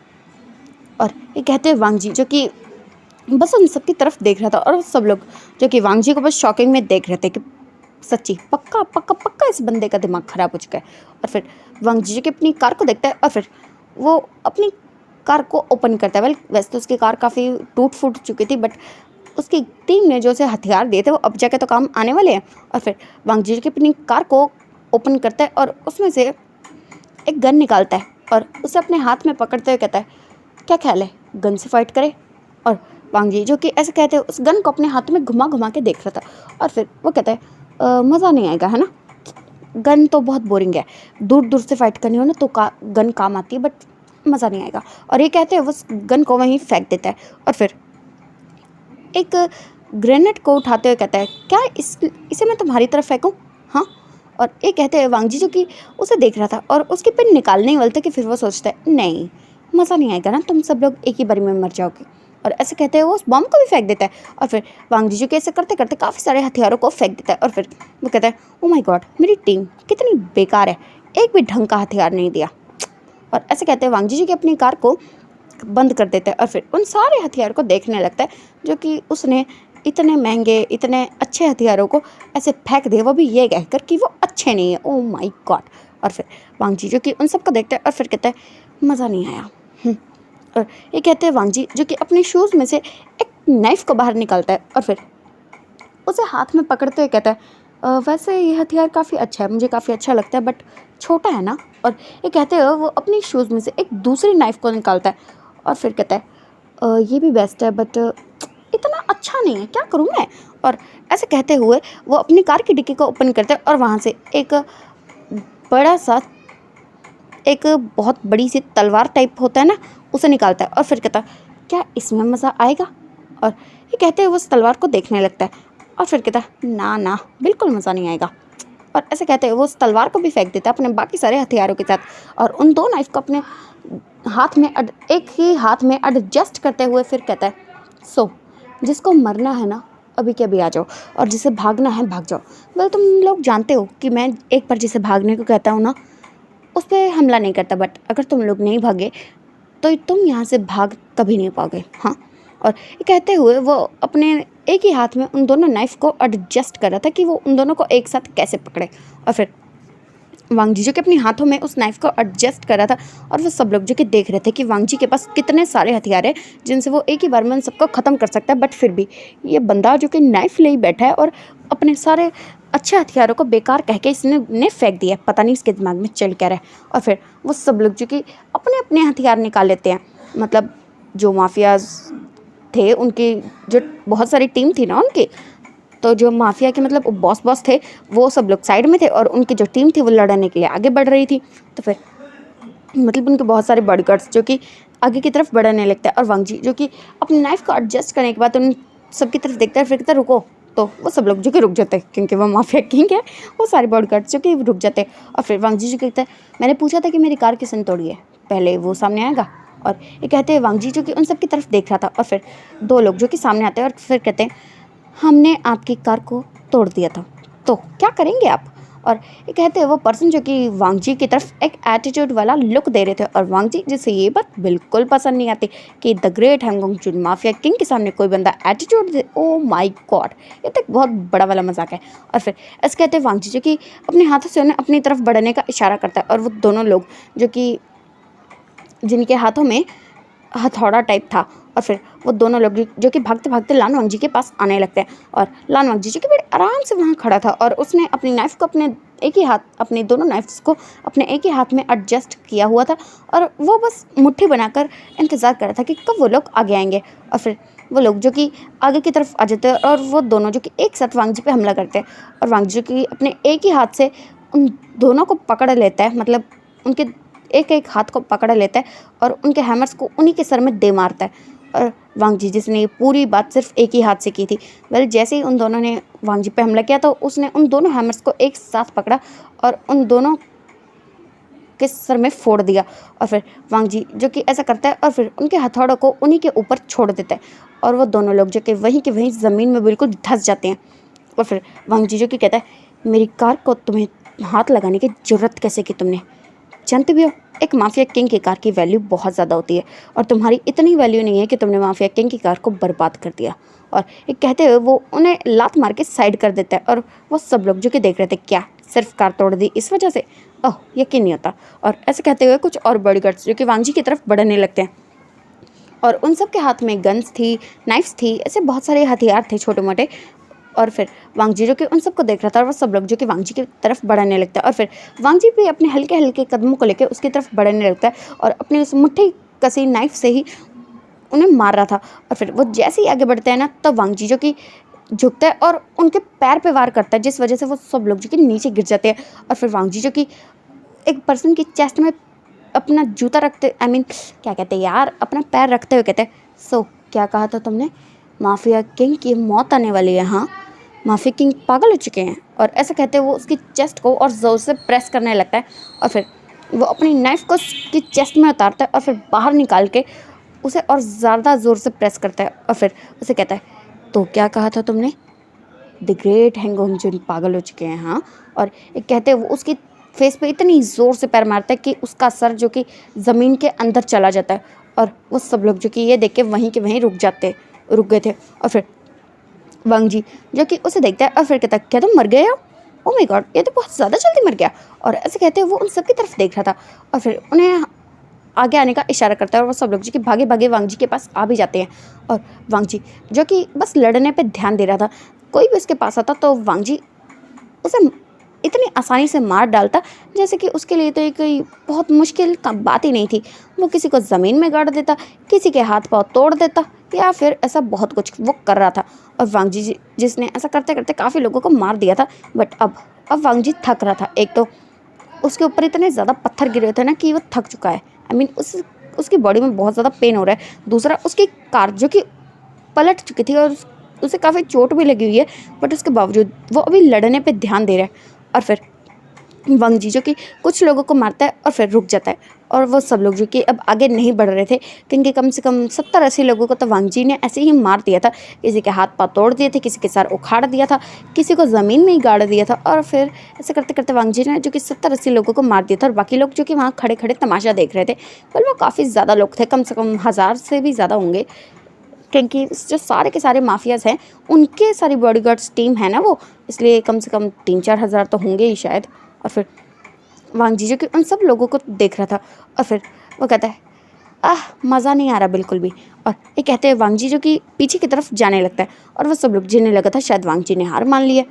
और ये कहते हैं वांग जी जो कि बस उन सब की तरफ देख रहा था, और सब लोग जो कि वांग जी को बस शॉकिंग में देख रहे थे कि सच्ची पक्का पक्का पक्का इस बंदे का दिमाग ख़राब हो चुका है। और फिर वांग जी जो कि अपनी कार को देखता है और फिर वो अपनी कार को ओपन करता है। वेल, वैसे तो उसकी कार काफ़ी टूट फूट चुकी थी, बट उसकी टीम ने जो उसे हथियार दिए थे वो अब जाके तो काम आने वाले हैं। और फिर वांग जी जो कि अपनी कार को ओपन करता है और उसमें से एक गन निकालता है और उसे अपने हाथ में पकड़ते हुए कहता है, क्या ख्याल है गन से फाइट करे। और वांग जी जो कि ऐसे कहते हैं उस गन को अपने हाथ में घुमा घुमा के देख रहा था, और फिर वो कहता है, मज़ा नहीं आएगा है ना, गन तो बहुत बोरिंग है, दूर दूर से फाइट करनी हो ना तो गन काम आती है, बट मज़ा नहीं आएगा। और ये कहते हैं वो गन को वहीं फेंक देता है और फिर एक ग्रेनेड को उठाते हुए कहता है, क्या इसे मैं तुम्हारी तरफ फेंकूँ। हाँ, और ये कहते हैं वांग जी जो कि उसे देख रहा था और उसके पिन निकालने ही वाले थे कि फिर वो सोचता है, नहीं मज़ा नहीं आएगा ना, तुम सब लोग एक ही बारी में मर जाओगे। और ऐसे कहते हैं वो उस बॉम्ब को भी फेंक देता है, और फिर वांग जी जो कि ऐसे करते करते काफ़ी सारे हथियारों को फेंक देता है। और फिर वो कहता है, ओ माय गॉड, मेरी टीम कितनी बेकार है, एक भी ढंग का हथियार नहीं दिया। और ऐसे कहते हैं वांग जी जो कि अपनी कार को बंद कर देता है और फिर उन सारे हथियार को देखने लगता है जो कि उसने इतने महंगे इतने अच्छे हथियारों को ऐसे फेंक दिए, वो भी ये कहकर कि वो अच्छे नहीं है। Oh my God. और फिर वांग जी जो कि उन सबको देखता है और फिर कहता है, मज़ा नहीं आया। और ये कहते हैं वांग जी जो कि अपने शूज़ में से एक नाइफ़ को बाहर निकालता है और फिर उसे हाथ में पकड़ते हुए कहता है, वैसे ये हथियार काफ़ी अच्छा है, मुझे काफ़ी अच्छा लगता है, बट छोटा है ना। और ये कहते हुए वो अपनी शूज़ में से एक दूसरी नाइफ़ को निकालता है और फिर कहता है, ये भी बेस्ट है, बट इतना अच्छा नहीं है, क्या करूँ मैं। और ऐसे कहते हुए वो अपनी कार की डिक्की को ओपन करता है और वहाँ से एक बड़ा सा एक बहुत बड़ी सी तलवार टाइप होता है ना, उसे निकालता है और फिर कहता है, क्या इसमें मज़ा आएगा। और ये कहते हुए उस तलवार को देखने लगता है और फिर कहता है, ना ना बिल्कुल मज़ा नहीं आएगा। और ऐसे कहते हुए वो उस तलवार को भी फेंक देता है अपने बाकी सारे हथियारों के साथ और उन दो नाइफ को अपने हाथ में एक ही हाथ में एडजस्ट करते हुए फिर कहता है, सो जिसको मरना है ना अभी के अभी आ जाओ, और जिसे भागना है भाग जाओ। वेल, तुम लोग जानते हो कि मैं एक बार जिसे भागने को कहता हूँ ना उस पर हमला नहीं करता, बट अगर तुम लोग नहीं भागे तो तुम यहाँ से भाग कभी नहीं पाओगे। हाँ, और ये कहते हुए वो अपने एक ही हाथ में उन दोनों नाइफ़ को एडजस्ट कर रहा था कि वो उन दोनों को एक साथ कैसे पकड़े। और फिर वांग जी जो कि अपने हाथों में उस नाइफ़ को एडजस्ट कर रहा था और वो सब लोग जो कि देख रहे थे कि वांग जी के पास कितने सारे हथियार हैं जिनसे वो एक ही बार में उन सबको ख़त्म कर सकता है। बट फिर भी ये बंदा जो कि नाइफ़ ले ही बैठा है और अपने सारे अच्छे हथियारों को बेकार कह के इसने फेंक दिया। पता नहीं इसके दिमाग में चल क्या रहा है। और फिर वो सब लोग जो कि अपने अपने हथियार निकाल लेते हैं। मतलब जो माफियाज थे उनकी जो बहुत सारी टीम थी ना उनकी, तो जो माफिया के मतलब बॉस थे वो सब लोग साइड में थे और उनकी जो टीम थी वो लड़ने के लिए आगे बढ़ रही थी। तो फिर मतलब उनके बहुत सारे बॉडीगार्ड्स जो कि आगे की तरफ बढ़ने लगता है और वांग जी जो कि अपनी नाइफ को एडजस्ट करने के बाद उन सबकी तरफ देखता है, फिर कहता है रुको। तो वो सब लोग जो कि रुक जाते हैं क्योंकि वो माफिया किंग है। वो सारे बॉडीगार्ड्स जो कि रुक जाते हैं और फिर वांग जी जो कहता है मैंने पूछा था कि मेरी कार किसने तोड़ी है, पहले वो सामने आएगा। और ये कहते हैं वांग जी जो कि उन सब की तरफ देख रहा था और फिर दो लोग जो कि सामने आते हैं और फिर कहते हैं हमने आपकी कार को तोड़ दिया था, तो क्या करेंगे आप। और ये कहते हैं वो पर्सन जो कि वांग जी की तरफ एक एटीट्यूड वाला लुक दे रहे थे और वांग जी जिसे ये बात बिल्कुल पसंद नहीं आती कि द ग्रेट हैंगोंग चुन माफिया किंग के सामने कोई बंदा attitude they. Oh my God, ये तो एक बहुत बड़ा वाला मजाक है। और फिर ऐसे कहते हैं वांग जी जो कि अपने हाथों से उन्हें अपनी तरफ बढ़ने का इशारा करता है और वो दोनों लोग जो कि जिनके हाथों में हथौड़ा टाइप था और फिर वो दोनों लोग जो कि भागते भागते लान वांग जी के पास आने लगते हैं। और लान वांग जी जो कि बड़े आराम से वहाँ खड़ा था और उसने अपनी नाइफ को अपने दोनों नाइफ्स को अपने एक ही हाथ में एडजस्ट किया हुआ था और वो बस मुट्ठी बनाकर इंतज़ार कर रहा था कि कब वो लोग आगे आएंगे। और फिर वो लोग जो कि आगे की तरफ आ जाते हैं और वो दोनों जो कि एक साथ वांग जी पे हमला करते हैं और वांग जी जो कि अपने एक ही हाथ से उन दोनों को पकड़ लेता है, मतलब उनके एक एक हाथ को पकड़ लेता है और उनके हैमर्स को उन्हीं के सर में दे मारता है। और वांग जी जिसने ये पूरी बात सिर्फ एक ही हाथ से की थी, जैसे ही उन दोनों ने वांग जी पे हमला किया तो उसने उन दोनों हैमर्स को एक साथ पकड़ा और उन दोनों के सर में फोड़ दिया। और फिर वांग जी जो कि ऐसा करता है और फिर उनके हथौड़ों को उन्हीं के ऊपर छोड़ देता है और वो दोनों लोग जो कि वहीं के वहीं ज़मीन में बिल्कुल धंस जाते हैं। और फिर वांग जी जो कि कहता है मेरी कार को तुम्हें हाथ लगाने की ज़रूरत कैसे की तुमने, जानते भी हो एक माफिया किंग की कार की वैल्यू बहुत ज़्यादा होती है और तुम्हारी इतनी वैल्यू नहीं है कि तुमने माफिया किंग की कार को बर्बाद कर दिया। और ये कहते हुए वो उन्हें लात मार के साइड कर देता है और वो सब लोग जो कि देख रहे थे क्या सिर्फ कार तोड़ दी इस वजह से, ओह यकीन नहीं होता। और ऐसे कहते हुए कुछ और बॉडीगार्ड्स जो कि वांग जी की तरफ बढ़ने लगते हैं और उन सब के हाथ में गन्स थी, नाइफ्स थी, ऐसे बहुत सारे हथियार थे छोटे मोटे। और फिर वांग जी जो कि उन सबको देख रहा था और वो सब लोग जो कि वांग जी की तरफ बढ़ने लगता है और फिर वांग जी भी अपने हल्के हल्के कदमों को लेकर उसकी तरफ बढ़ने लगता है और अपनी उस मुट्ठी कसी नाइफ से ही उन्हें मार रहा था। और फिर वो जैसे ही आगे बढ़ते हैं ना तो वांग जी जो कि झुकता है और उनके पैर पे वार करता है जिस वजह से वो सब लोग जो कि नीचे गिर जाते हैं। और फिर वांग जी जो कि एक पर्सन की चेस्ट में अपना जूता रखते क्या कहते हैं यार, अपना पैर रखते हुए कहते हैं सो क्या कहा था तुमने, माफिया किंग की मौत आने वाली है। हाँ, माफिया किंग पागल हो चुके हैं। और ऐसा कहते हुए वो उसकी चेस्ट को और ज़ोर से प्रेस करने लगता है और फिर वो अपनी नाइफ को उसकी चेस्ट में उतारता है और फिर बाहर निकाल के उसे और ज़्यादा ज़ोर से प्रेस करता है और फिर उसे कहता है तो क्या कहा था तुमने, द ग्रेट हैंगोंग जुन पागल हो चुके हैं। हाँ, और एक कहते हैं वो उसकी फेस पे इतनी ज़ोर से पैर मारता है कि उसका सर जो कि ज़मीन के अंदर चला जाता है और वो सब लोग जो कि ये देख के वहीं के वहीं रुक गए थे। और फिर वांग जी जो कि उसे देखता है और फिर कहता है क्या तुम मर गए हो, ओ माय गॉड ये तो बहुत ज़्यादा जल्दी मर गया। और ऐसे कहते हैं वो उन सब की तरफ देख रहा था और फिर उन्हें आगे आने का इशारा करता है और वो सब लोग जो कि भागे भागे वांग जी के पास आ भी जाते हैं। और वांग जी जो कि बस लड़ने पे ध्यान दे रहा था, कोई भी उसके पास आता तो वांग जी उसे इतनी आसानी से मार डालता जैसे कि उसके लिए तो ये कोई बहुत मुश्किल का बात ही नहीं थी। वो किसी को ज़मीन में गाड़ देता, किसी के हाथ पाँव तोड़ देता या फिर ऐसा बहुत कुछ वो कर रहा था। और वांग जी जिसने ऐसा करते करते काफ़ी लोगों को मार दिया था, बट अब वांग जी थक रहा था। एक तो उसके ऊपर इतने ज़्यादा पत्थर गिरे थे ना कि वो थक चुका है, उसकी बॉडी में बहुत ज़्यादा पेन हो रहा है। दूसरा उसकी कार जो कि पलट चुकी थी और उसे काफ़ी चोट भी लगी हुई है, बट उसके बावजूद वो अभी लड़ने पे ध्यान दे रहा है। और फिर वांग जी जो कि कुछ लोगों को मारता है और फिर रुक जाता है और वो सब लोग जो कि अब आगे नहीं बढ़ रहे थे क्योंकि कम से कम 70-80 लोगों को तो वांग जी ने ऐसे ही मार दिया था। किसी के हाथ पाँव तोड़ दिए थे, किसी के सर उखाड़ दिया था, किसी को ज़मीन में ही गाड़ दिया था। और फिर ऐसे करते करते वांग जी ने जो कि 70-80 लोगों को मार दिया था और बाकी लोग जो कि वहाँ खड़े खड़े तमाशा देख रहे थे। पर वो काफ़ी ज़्यादा लोग थे, कम से कम 1000 से भी ज़्यादा होंगे क्योंकि जो सारे के सारे माफियाज़ हैं उनके सारी बॉडीगार्ड्स टीम है ना वो, इसलिए कम से कम 3-4 हज़ार तो होंगे ही शायद। और फिर वांग जी जो कि उन सब लोगों को देख रहा था और फिर वो कहता है मज़ा नहीं आ रहा बिल्कुल भी। और ये कहते हैं वांग जी जो कि पीछे की तरफ जाने लगता है और वो सब लोग जीने लगा था शायद वांग जी ने हार मान लिया।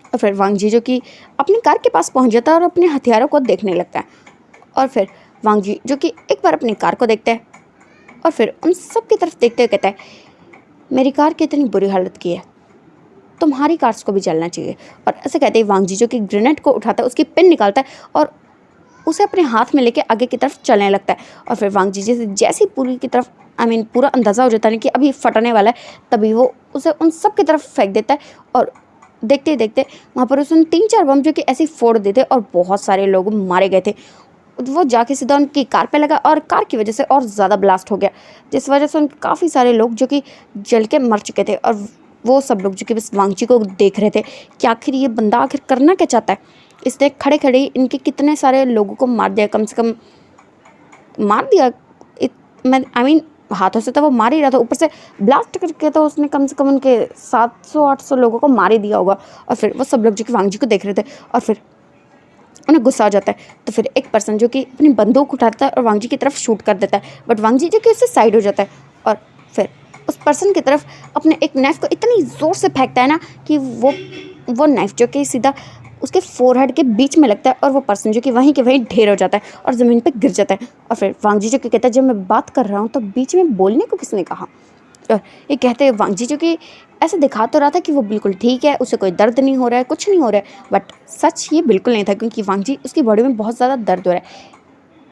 और फिर वांग जी जो कि अपनी कार के पास पहुंच जाता है और अपने हथियारों को देखने लगता है। और फिर वांग जी जो कि एक बार अपनी कार को देखता है और फिर उन सब की तरफ देखते हुए कहता है, मेरी कार की इतनी बुरी हालत की है, तुम्हारी कार्स को भी जलना चाहिए। और ऐसे कहते ही वांग जी जो कि ग्रेनेड को उठाता है, उसकी पिन निकालता है और उसे अपने हाथ में लेके आगे की तरफ चलने लगता है। और फिर वांग जी जैसे पूरी की तरफ पूरा अंदाज़ा हो जाता है कि अभी फटने वाला है, तभी वो उसे उन सब की तरफ फेंक देता है। और देखते ही देखते वहाँ पर उसने 3-4 बम जो कि ऐसे ही फोड़ देते और बहुत सारे लोग मारे गए थे। वो जाके सीधा उनकी कार पे लगा और कार की वजह से और ज़्यादा ब्लास्ट हो गया, जिस वजह से उन काफ़ी सारे लोग जो कि जल के मर चुके थे। और वो सब लोग जो कि बस वांग जी को देख रहे थे कि आखिर ये बंदा आखिर करना क्या चाहता है। इसने खड़े खड़े इनके कितने सारे लोगों को मार दिया, कम से कम मार दिया। मैं हाथों से तो वो मार ही रहा था, ऊपर से ब्लास्ट करके तो उसने कम से कम उनके 700-800 लोगों को मार ही दिया होगा। और फिर वो सब लोग जो कि वांग जी को देख रहे थे और फिर उन्हें गुस्सा आ जाता है, तो फिर एक पर्सन जो कि अपनी बंदूक उठाता है और वांग जी की तरफ शूट कर देता है। बट वांग जी जो कि उससे साइड हो जाता है और फिर उस पर्सन की तरफ अपने एक नाइफ़ को इतनी ज़ोर से फेंकता है ना कि वो नाइफ़ जो कि सीधा उसके फोरहेड के बीच में लगता है और वो पर्सन जो कि वहीं के वहीं ढेर हो जाता है और ज़मीन पे गिर जाता है। और फिर वांग जी जो कि कहता है, जब मैं बात कर रहा हूँ तो बीच में बोलने को किसने कहा। और ये कहते हैं वांग जी जो कि ऐसे दिखा तो रहा था कि वो बिल्कुल ठीक है, उसे कोई दर्द नहीं हो रहा है, कुछ नहीं हो रहा है, बट सच ये बिल्कुल नहीं था, क्योंकि वांग जी उसकी बॉडी में बहुत ज़्यादा दर्द हो रहा है।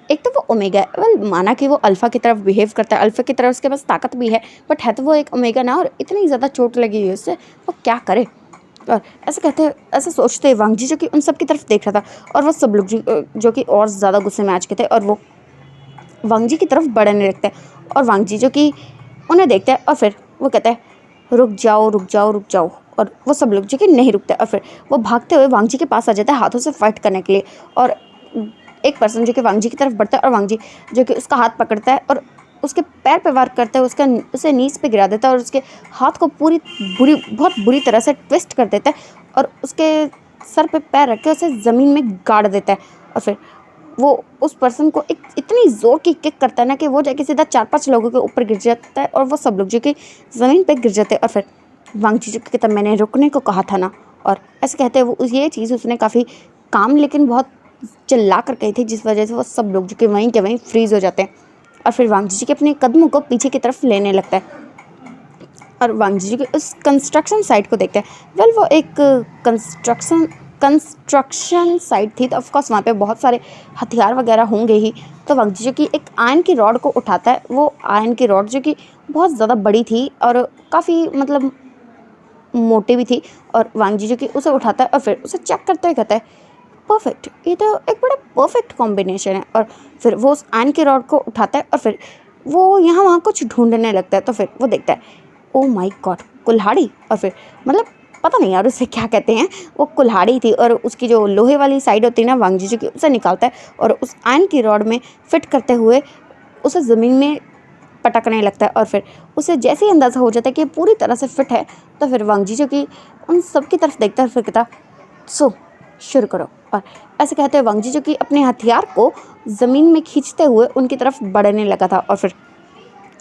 एक तो वो ओमेगा है, वेल माना कि वो अल्फ़ा की तरफ बिहेव करता है, अल्फ़ा की तरफ उसके पास ताकत भी है, बट है तो वो एक ओमेगा ना। और इतनी ज़्यादा चोट लगी हुई है उससे, वो क्या करे। और ऐसे कहते हैं, ऐसे सोचते वांग जी जो कि उन सब की तरफ देख रहा था और वो सब लोग जो कि और ज़्यादा गुस्से में आ चुके थे और वो वांग जी की तरफ बढ़ने लगते हैं। और वांग जी जो कि उन्हें देखते हैं और फिर वो कहता है, रुक जाओ रुक जाओ रुक जाओ। और वो सब लोग जो कि नहीं रुकते और फिर वो भागते हुए वांग जी के पास आ जाता है हाथों से फाइट करने के लिए। और एक पर्सन जो कि वांग जी की तरफ बढ़ता है और वांग जी जो कि उसका हाथ पकड़ता है और उसके पैर पे वार करते हुए उसे नीच पे गिरा देता है और उसके हाथ को बहुत बुरी तरह से ट्विस्ट कर देता है और उसके सर पे पैर रख के उसे ज़मीन में गाड़ देता है। और फिर वो उस पर्सन को एक इतनी ज़ोर की किक करता है ना कि वो जाके सीधा 4-5 लोगों के ऊपर गिर जाता है और वो सब लोग जो कि ज़मीन पे गिर जाते हैं। और फिर वांग जी जो कि कहता है, मैंने रुकने को कहा था ना। और ऐसे कहते हैं वो ये चीज़ उसने काफ़ी काम लेकिन बहुत चिल्ला कर कही थी, जिस वजह से वो सब लोग जो कि वहीं के वहीं फ्रीज़ हो जाते हैं। और फिर वांग जी के अपने कदमों को पीछे की तरफ लेने लगता है और वांग जी के उस कंस्ट्रक्शन साइट को देखते हैं। वेल वो एक कंस्ट्रक्शन साइट थी, तो ऑफकोर्स वहाँ पे बहुत सारे हथियार वगैरह होंगे ही। तो वांग जी जो कि एक आयरन की रॉड को उठाता है, वो आयरन की रॉड जो कि बहुत ज़्यादा बड़ी थी और काफ़ी मोटी भी थी। और वांग जी जो कि उसे उठाता है और फिर उसे चेक करते हुए कहता है, परफेक्ट, ये तो एक बड़ा परफेक्ट कॉम्बिनेशन है। और फिर वो उस आयरन की रॉड को उठाता है और फिर वो यहाँ वहाँ कुछ ढूंढने लगता है। तो फिर वो देखता है, ओ माय गॉड, कुल्हाड़ी। और फिर पता नहीं यार उसे क्या कहते हैं, वो कुल्हाड़ी थी और उसकी जो लोहे वाली साइड होती है ना, वांग जी जो कि उसे निकालता है और उस आयरन की रॉड में फिट करते हुए उसे ज़मीन में पटकने लगता है। और फिर उसे जैसे ही अंदाज़ा हो जाता है कि ये पूरी तरह से फिट है, तो फिर वांग जी जो कि उन सब की तरफ देखता है, फिर कहता, सो शुरू करो। और ऐसे कहते हैं वांग जी जो कि अपने हथियार को ज़मीन में खींचते हुए उनकी तरफ बढ़ने लगा था। और फिर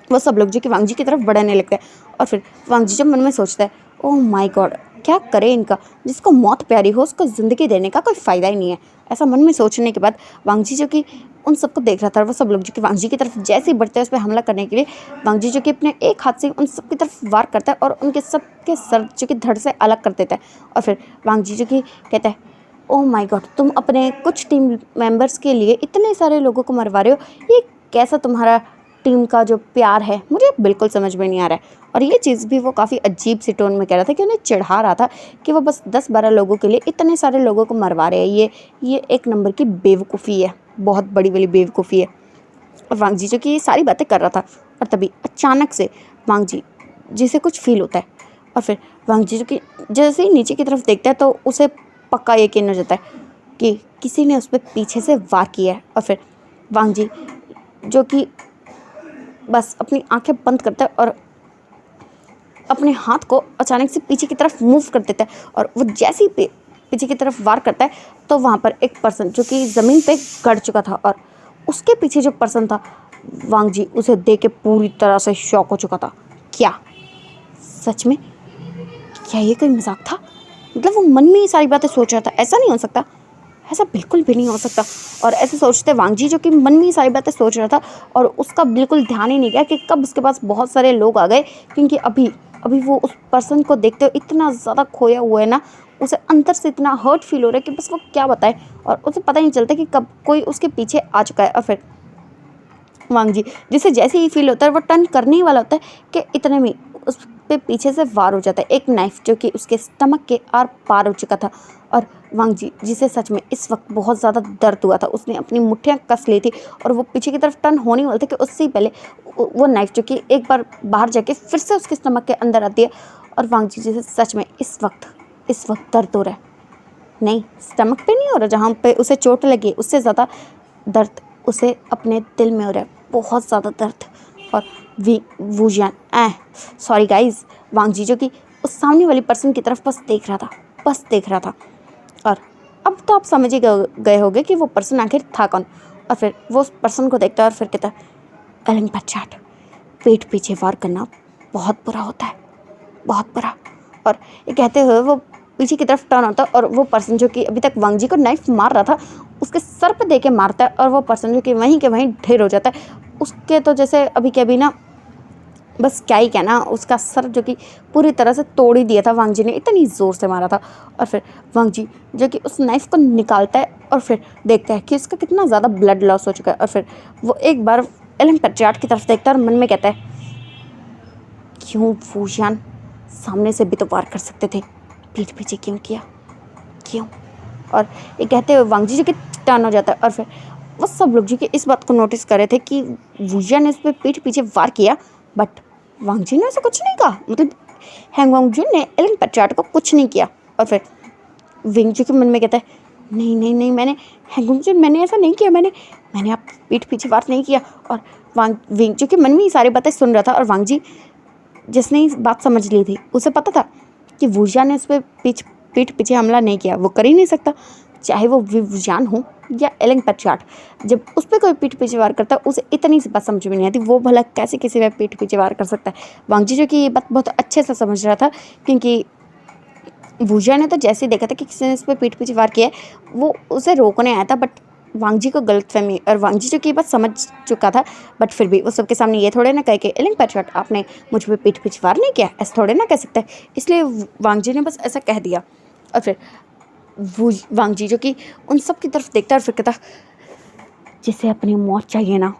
वो सब लोग जो कि वांग जी की तरफ बढ़ने लगते हैं। और फिर वांग जी जब मन में सोचता है, ओह माय गॉड, क्या करे इनका, जिसको मौत प्यारी हो उसको ज़िंदगी देने का कोई फ़ायदा ही नहीं है। ऐसा मन में सोचने के बाद वांग जी जो कि उन सबको देख रहा था, वो सब लोग जो कि वांग जी की तरफ जैसे ही बढ़ते हैं उस पर हमला करने के लिए, वांग जी जो कि अपने एक हाथ से उन सब की तरफ वार करता है और उनके सबके सर जो कि धड़ से अलग कर देता है। और फिर वांग जी जो कि कहता है, ओह माय गॉड, तुम अपने कुछ टीम मेंबर्स के लिए इतने सारे लोगों को मरवा रहे हो, ये कैसा तुम्हारा टीम का जो प्यार है, मुझे बिल्कुल समझ में नहीं आ रहा है। और ये चीज़ भी वो काफ़ी अजीब सी टोन में कह रहा था कि उन्हें चिढ़ा रहा था कि वो बस 10-12 लोगों के लिए इतने सारे लोगों को मरवा रहे हैं, ये एक नंबर की बेवकूफ़ी है, बहुत बड़ी वाली बेवकूफ़ी है। और वांग जी जो कि ये सारी बातें कर रहा था और तभी अचानक से वांग जी जिसे कुछ फील होता है और फिर वांग जी जो कि जैसे ही नीचे की तरफ देखता है तो उसे पक्का यकीन हो जाता है कि किसी ने उस पर पीछे से वार किया है। और फिर वांग जी जो कि बस अपनी आंखें बंद करता है और अपने हाथ को अचानक से पीछे की तरफ मूव कर देता है और वो जैसे ही पीछे की तरफ वार करता है तो वहाँ पर एक पर्सन जो कि ज़मीन पे गड़ चुका था और उसके पीछे जो पर्सन था वांग जी उसे देख के पूरी तरह से शॉक हो चुका था। क्या सच में? क्या ये कोई मजाक था? मतलब वो मन में ही सारी बातें सोच रहा था। ऐसा नहीं हो सकता, ऐसा बिल्कुल भी नहीं हो सकता। और ऐसे सोचते वांग जी जो कि मन में ही सारी बातें सोच रहा था और उसका बिल्कुल ध्यान ही नहीं गया कि कब उसके पास बहुत सारे लोग आ गए, क्योंकि अभी अभी वो उस पर्सन को देखते हुए इतना ज़्यादा खोया हुआ है ना, उसे अंदर से इतना हर्ट फील हो रहा है कि बस वो क्या बताए, और उसे पता ही नहीं चलता कि कब कोई उसके पीछे आ चुका है। और फिर वांग जी जिसे जैसे ही फील होता है वो टर्न करने ही वाला होता है कि इतने में उस पे पीछे से वार हो जाता है, एक नाइफ जो कि उसके स्टमक के आर पार हो चुका था। और वांग जी जिसे सच में इस वक्त बहुत ज़्यादा दर्द हुआ था, उसने अपनी मुट्ठियाँ कस ली थी और वो पीछे की तरफ टर्न होने वाले थे कि उससे ही पहले वो नाइफ जो कि एक बार बाहर जाके फिर से उसके स्टमक के अंदर आती है। और वांग जी जिसे सच में इस वक्त दर्द हो रहा है, नहीं स्टमक पे नहीं हो रहा, जहाँ पे उसे चोट लगी उससे ज़्यादा दर्द उसे अपने दिल में हो रहा है, बहुत ज़्यादा दर्द। और वूजियान सॉरी गाइज, वांग जी जो कि उस सामने वाली पर्सन की तरफ बस देख रहा था। और अब तो आप समझ ही गए होंगे कि वो पर्सन आखिर था कौन। और फिर वो उस पर्सन को देखता है और फिर कहता है, एलन पैटचार्ट, पीठ पीछे वार करना बहुत बुरा होता है, बहुत बुरा। और ये कहते हुए वो पीछे की तरफ टर्न होता है और वो पर्सन जो कि अभी तक वांग जी को नाइफ मार रहा था उसके सर पे दे के मारता है और वो पर्सन जो कि वहीं के वहीं ढेर हो जाता है। उसके तो जैसे अभी के अभी ना, बस क्या ही कहना, उसका सर जो कि पूरी तरह से तोड़ ही दिया था वांग जी ने, इतनी ज़ोर से मारा था। और फिर वांग जी जो कि उस नाइफ़ को निकालता है और फिर देखता है कि उसका कितना ज़्यादा ब्लड लॉस हो चुका है। और फिर वो एक बार एलन पैटचार्ट की तरफ देखता है और मन में कहता है, क्यों वूजियान, सामने से भी तो वार कर सकते थे, पीठ पीछे क्यों किया, क्यों? और ये कहते हुए वांग जी जो कि टर्न हो जाता है और फिर वो सब लोग जो कि इस बात को नोटिस कर रहे थे कि वूजियान ने उस पर पीठ पीछे वार किया, बट वांग जी ने ऐसा कुछ नहीं कहा। मतलब हैंग वांग जुन ने एलन पैटचार्ट को कुछ नहीं किया। और फिर विंग जो के मन में कहता है, नहीं नहीं नहीं, मैंने हैंग वांग जुन, मैंने ऐसा नहीं किया, मैंने आप पीठ पीछे वार नहीं किया। और विंग जो कि मन में ही सारी बातें सुन रहा था और वांग जी जिसने इस बात समझ ली थी उसे पता था कि वूजियान ने उस पर पीठ पीछे हमला नहीं किया, वो कर ही नहीं सकता, चाहे वो वूजियान हो या एलन पैटचार्ट। जब उस पर कोई पीठ पीछे वार करता है उसे इतनी सी बात समझ में नहीं आती, वो भला कैसे किसी पे पीठ पीछे वार कर सकता है। वांग जी जो कि ये बात बहुत अच्छे से समझ रहा था, क्योंकि वूजियान ने तो जैसे ही देखा था कि किसी ने इस पर पीठ पीछे वार किया है वो उसे रोकने आया था, बट वांग जी को गलतफहमी, और वांग जी जो कि ये बात समझ चुका था, बट फिर भी वो सबके सामने ये थोड़े ना कहे कि एलन पैटचार्ट आपने मुझ पर पीठ पीछे वार नहीं किया, ऐसा थोड़े ना कह सकता है। इसलिए वांग जी ने बस ऐसा कह दिया। और फिर वांग जी जो कि उन सब की तरफ देखता है और फिर कहता, जिसे अपनी मौत चाहिए ना,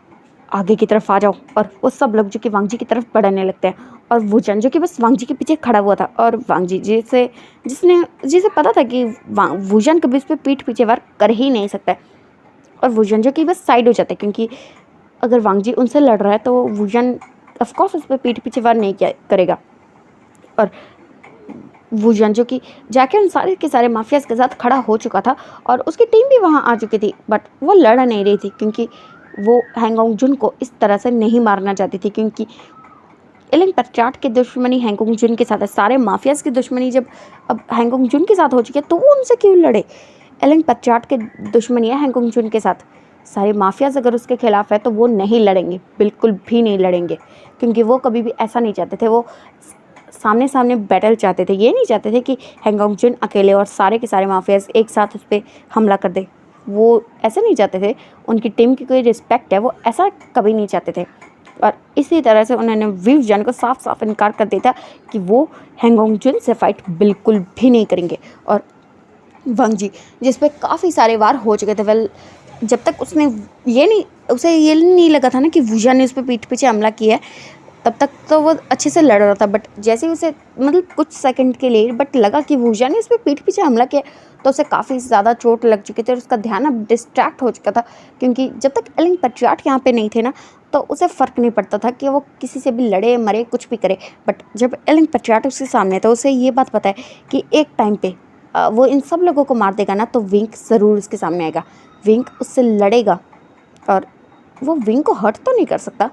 आगे की तरफ आ जाओ। और वो सब लोग जो कि वांग जी की तरफ बढ़ने लगते हैं और वूजियान जो कि बस वांग जी के पीछे खड़ा हुआ था। और वांग जी जिसे पता था कि वूजियान कभी उस पर पीठ पीछे वार कर ही नहीं सकता है, और वूजियान जो कि बस साइड हो जाता है, क्योंकि अगर वांग जी उनसे लड़ रहा है तो वूजियान ऑफकोर्स उस पर पीठ पीछे वार नहीं करेगा। और वूजियान जो कि जाके उन सारे के सारे माफियाज़ के साथ खड़ा हो चुका था और उसकी टीम भी वहाँ आ चुकी थी, बट वो लड़ नहीं रही थी क्योंकि वो हैंग वांग जुन को इस तरह से नहीं मारना चाहती थी, क्योंकि एलन पैटचार्ट की दुश्मनी हैंग वांग जुन के साथ है। सारे माफियाज़ की दुश्मनी जब अब हैंग वांग जुन के साथ हो चुकी है तो वो उनसे क्यों लड़े? एलन पैटचार्ट की दुश्मनी है हैंग वांग जुन के साथ। सारे माफियाज़ अगर उसके खिलाफ है तो वो नहीं लड़ेंगे, बिल्कुल भी नहीं लड़ेंगे, क्योंकि वो कभी भी ऐसा नहीं चाहते थे। वो सामने सामने बैटल चाहते थे, ये नहीं चाहते थे कि हैंग वांग जुन अकेले और सारे के सारे माफियाज़ एक साथ उस पर हमला कर दे। वो ऐसे नहीं चाहते थे, उनकी टीम की कोई रिस्पेक्ट है, वो ऐसा कभी नहीं चाहते थे। और इसी तरह से उन्होंने वूजियान को साफ साफ इनकार कर दिया था कि वो हैंग वांग जुन से फाइट बिल्कुल भी नहीं करेंगे। और वांग जी जिस पे काफ़ी सारे वार हो चुके थे, वेल जब तक उसे ये नहीं लगा था ना कि वूजियान ने उस पर पीठ पीछे हमला किया है, तब तक तो वो अच्छे से लड़ रहा था। बट जैसे ही उसे मतलब कुछ सेकंड के लिए बट लगा कि वूजियान ने उस पर पीठ पीछे हमला किया, तो उसे काफ़ी ज़्यादा चोट लग चुकी थी और उसका ध्यान अब डिस्ट्रैक्ट हो चुका था, क्योंकि जब तक एलन पैटचार्ट यहाँ पे नहीं थे ना तो उसे फ़र्क नहीं पड़ता था कि वो किसी से भी लड़े मरे कुछ भी करे। बट जब एलन पैटचार्ट उसके सामने था, उसे ये बात पता है कि एक टाइम पे वो इन सब लोगों को मार देगा ना, तो विंग ज़रूर उसके सामने आएगा, विंग उससे लड़ेगा और वो विंग को हर्ट तो नहीं कर सकता।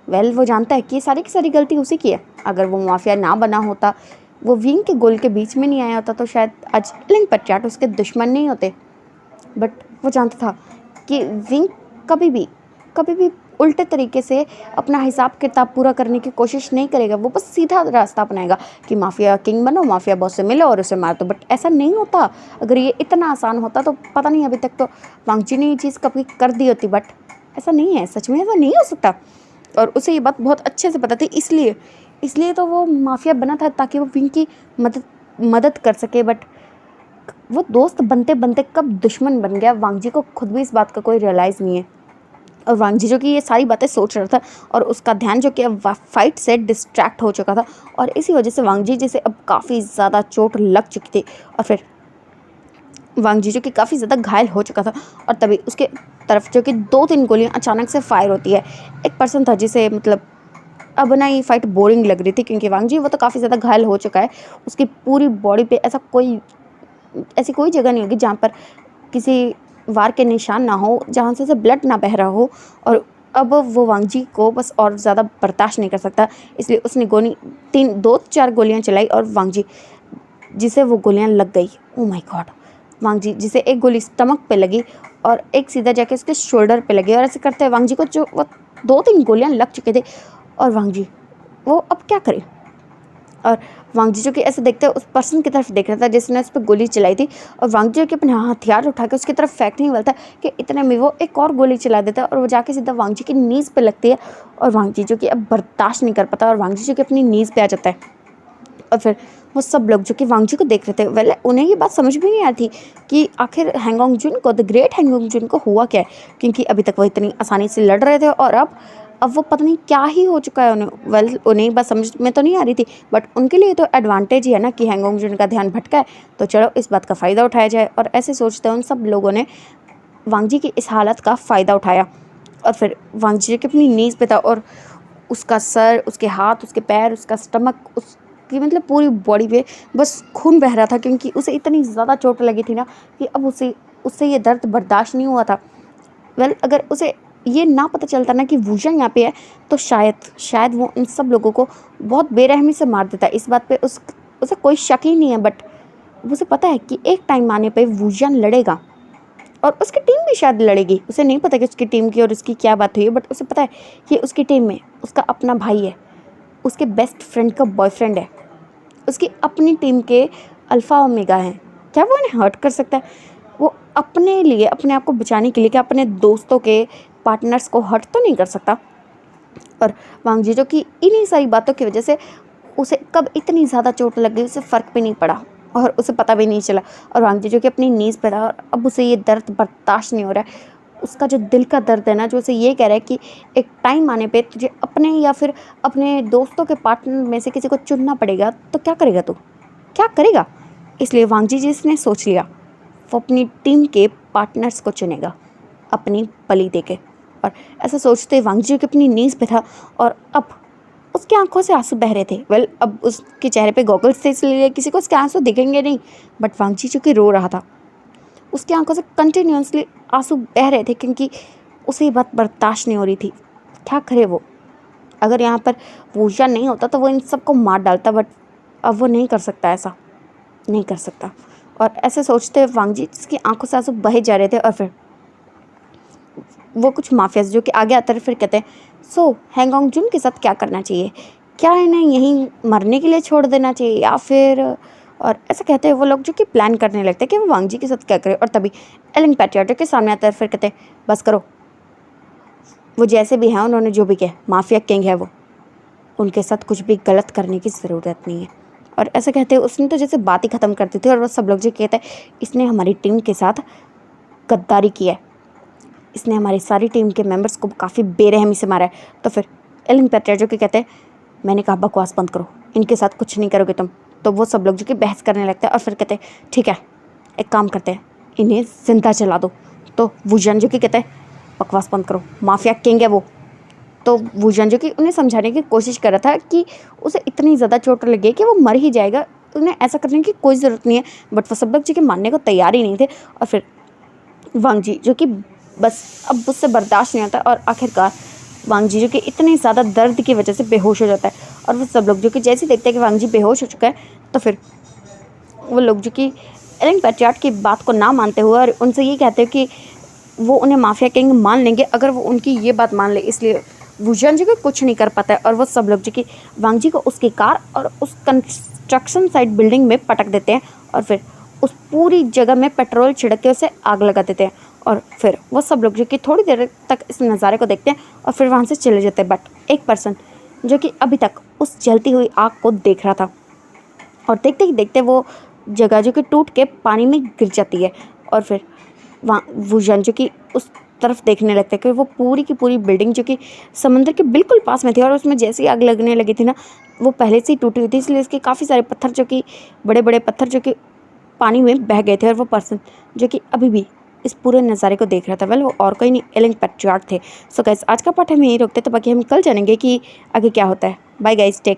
वेल वो जानता है कि ये सारी की सारी गलती उसी की है। अगर वो माफिया ना बना होता वो विंग के गोल के बीच में नहीं आया होता तो शायद आज एलिंग पैट्रियट उसके दुश्मन नहीं होते। बट वो जानता था कि विंग कभी भी उल्टे तरीके से अपना हिसाब किताब पूरा करने की कोशिश नहीं करेगा। वो बस सीधा रास्ता अपनाएगा कि माफिया किंग बनो, माफिया बॉस से मिलो और उसे मार दो। बट ऐसा नहीं होता। अगर ये इतना आसान होता तो पता नहीं अभी तक तो वांग जी ने ये चीज़ कभी कर दी होती। बट ऐसा नहीं है, सच में ऐसा नहीं हो सकता। और उसे ये बात बहुत अच्छे से पता थी, इसलिए तो वो माफिया बना था ताकि वो विंग की मदद कर सके। बट वो दोस्त बनते बनते कब दुश्मन बन गया, वांग जी को खुद भी इस बात का कोई रियलाइज़ नहीं है। और वांग जी जो कि ये सारी बातें सोच रहा था और उसका ध्यान जो कि अब फाइट से डिस्ट्रैक्ट हो चुका था और इसी वजह से वांग जी जिसे अब काफ़ी ज़्यादा चोट लग चुकी थी और फिर वांग जी जो कि काफ़ी ज़्यादा घायल हो चुका था। और तभी उसके तरफ जो कि 2-3 गोलियां अचानक से फायर होती है। एक पर्सन था जिसे मतलब अब ना ये फाइट बोरिंग लग रही थी क्योंकि वांग जी वो तो काफ़ी ज़्यादा घायल हो चुका है। उसकी पूरी बॉडी पे ऐसी कोई जगह नहीं होगी जहाँ पर किसी वार के निशान ना हो, जहाँ से ब्लड ना बह रहा हो। और अब वो वांग जी को बस और ज़्यादा बर्दाश्त नहीं कर सकता, इसलिए उसने 2-4 गोलियां चलाई और वांग जी जिसे वो गोलियां लग गई। Oh my God! वांग जी जिसे एक गोली स्टमक पे लगी और एक सीधा जाके उसके शोल्डर पे लगी और ऐसे करते वांग जी को जो वो 2-3 गोलियां लग चुके थे। और वांग जी वो अब क्या करे। और वांग जी जो कि ऐसे देखते उस पर्सन की तरफ देख रहा था जिसने उस पर गोली चलाई थी और वांग जी जो कि अपने हथियार उठा के उसकी तरफ फेंकने वाला था कि इतने में वो एक और गोली चला देता है और वो जाके सीधा वांग जी की नीज़ पे लगती है। और वांग जी जो कि अब बर्दाश्त नहीं कर पाता और वांग जी जो कि अपनी नीज़ पे आ जाता है। और फिर वो सब लोग जो कि वांग जी को देख रहे थे, वेल उन्हें ये बात समझ भी नहीं आई थी कि आखिर हैंगोंग जुन को, द ग्रेट हैंगोंग जुन को हुआ क्या है, क्योंकि अभी तक वो इतनी आसानी से लड़ रहे थे और अब वो पता नहीं क्या ही हो चुका है उन्हें। वेल उन्हें बात समझ में तो नहीं आ रही थी, बट उनके लिए तो एडवांटेज ही है ना कि हैंगोंग जुन का ध्यान भटका है, तो चलो इस बात का फ़ायदा उठाया जाए। और ऐसे सोचते उन सब लोगों ने वांग जी की इस हालत का फ़ायदा उठाया। और फिर वांग जी की अपनी नीज़ पे था और उसका सर, उसके हाथ, उसके पैर, उसका स्टमक, उसकी मतलब पूरी बॉडी पे बस खून बह रहा था क्योंकि उसे इतनी ज़्यादा चोट लगी थी ना कि अब उससे ये दर्द बर्दाश्त नहीं हुआ था। वेल अगर उसे ये ना पता चलता ना कि वुजन यहाँ पे है तो शायद वो इन सब लोगों को बहुत बेरहमी से मार देता। इस बात पे उसे कोई शक ही नहीं है। बट उसे पता है कि एक टाइम आने पे वुजन लड़ेगा और उसकी टीम भी शायद लड़ेगी। उसे नहीं पता कि उसकी टीम की और उसकी क्या बात हुई है, बट उसे पता है कि उसकी टीम में उसका अपना भाई है, उसके बेस्ट फ्रेंड का बॉयफ्रेंड है, उसकी अपनी टीम के अल्फ़ा ओमेगा हैं। क्या वो उन्हें हर्ट कर सकता है? वो अपने लिए, अपने आप को बचाने के लिए क्या अपने दोस्तों के पार्टनर्स को हर्ट तो नहीं कर सकता। और वांग जी जो कि इन्हीं सारी बातों की वजह से उसे कब इतनी ज़्यादा चोट लग गई उसे फ़र्क भी नहीं पड़ा और उसे पता भी नहीं चला। और वांग जी जो कि अपनी नीज़ पे था और अब उसे ये दर्द बर्दाश्त नहीं हो रहा है। उसका जो दिल का दर्द है ना, जो उसे ये कह रहा है कि एक टाइम आने पे तुझे अपने या फिर अपने दोस्तों के पार्टनर में से किसी को चुनना पड़ेगा, तो क्या करेगा तू? क्या करेगा? इसलिए वांग जी जिसने सोच लिया वो अपनी टीम के पार्टनर्स को चुनेगा अपनी बलि देके। और ऐसा सोचते वांग जी की अपनी नीज़ पे था और अब उसकी आंखों से आंसू बह रहे थे। वेल अब उसके चेहरे पे गॉगल्स थे इसलिए किसी को उसके आंसू दिखेंगे नहीं, बट वांग जी जो कि रो रहा था, उसकी आंखों से कंटिन्यूसली आंसू बह रहे थे क्योंकि उसे ये बात बर्दाश्त नहीं हो रही थी। क्या करे वो? अगर यहाँ पर वूजा नहीं होता तो वो इन सबको मार डालता, बट अब वो नहीं कर सकता, ऐसा नहीं कर सकता। और ऐसे सोचते वांग जी जिसकी आंखों से आंसू बहे जा रहे थे और फिर वो कुछ माफियाज जो कि आगे आते रहे फिर कहते हैं, सो हैंगोंग जुन के साथ क्या करना चाहिए? क्या इन्हें यहीं मरने के लिए छोड़ देना चाहिए या फिर? और ऐसा कहते हैं वो लोग जो कि प्लान करने लगते हैं कि वो वांग जी के साथ क्या करें। और तभी एलिंग पैट्रियट के सामने आता है, फिर कहते हैं बस करो, वो जैसे भी हैं उन्होंने जो भी किया, माफिया किंग है वो, उनके साथ कुछ भी गलत करने की ज़रूरत नहीं है। और ऐसा कहते हैं उसने तो जैसे बात ही ख़त्म कर दी थी और वो सब लोग जो कहते हैं इसने हमारी टीम के साथ गद्दारी की है, इसने हमारी सारी टीम के मेंबर्स को काफ़ी बेरहमी से मारा है। तो फिर एलिंग पैट्रियट जो कि कहते हैं मैंने कहा बकवास बंद करो, इनके साथ कुछ नहीं करोगे तुम। तो वो सब लोग जो कि बहस करने लगते हैं और फिर कहते हैं ठीक है एक काम करते हैं, इन्हें जिंदा जला दो। तो वुजन जो कि कहते हैं बकवास बंद करो, माफिया किंग है वो। तो वुजन जो कि उन्हें समझाने की कोशिश कर रहा था कि उसे इतनी ज़्यादा चोट लगी कि वो मर ही जाएगा, उन्हें ऐसा करने की कोई ज़रूरत नहीं है, बट वो सब लोग जो कि मानने को तैयार ही नहीं थे। और फिर वांग जी जो कि बस अब उससे बर्दाश्त नहीं आता और आखिरकार वांग जी जो कि इतने ज़्यादा दर्द की वजह से बेहोश हो जाता है। और वो सब लोग जो कि जैसे ही देखते हैं कि वांग जी बेहोश हो चुका है, तो फिर वो लोग जो कि एलन पैट्रियार्ट की बात को ना मानते हुए और उनसे ये कहते हैं कि वो उन्हें माफिया किंग मान लेंगे अगर वो उनकी ये बात मान ले। इसलिए वुजियान जी को कुछ नहीं कर पाता है और वो सब लोग जो कि वांग जी को उसकी कार और उस कंस्ट्रक्शन साइट बिल्डिंग में पटक देते हैं और फिर उस पूरी जगह में पेट्रोल छिड़क के उसे आग लगा देते हैं। और फिर वो सब लोग जो कि थोड़ी देर तक इस नज़ारे को देखते हैं और फिर वहाँ से चले जाते हैं। बट एक पर्सन जो कि अभी तक उस जलती हुई आग को देख रहा था, और देखते ही देखते वो जगह जो कि टूट के पानी में गिर जाती है। और फिर वहाँ वुजियान जो कि उस तरफ देखने लगता है कि वो पूरी की पूरी बिल्डिंग जो कि समंदर के बिल्कुल पास में थी और उसमें जैसे ही आग लगने लगी थी ना, वो पहले से ही टूटी हुई थी, इसलिए इसके काफ़ी सारे पत्थर जो कि बड़े बड़े पत्थर जो कि पानी में बह गए थे। और वो पर्सन जो कि अभी भी इस पूरे नज़ारे को देख रहा था, वेल वो और कोई नहीं एलन पैट्रियार्ट थे। सो गाइस, आज का पार्ट हम यहीं रोकते हैं, तो बाकी हम कल जानेंगे कि आगे क्या होता है। Bye guys, take care.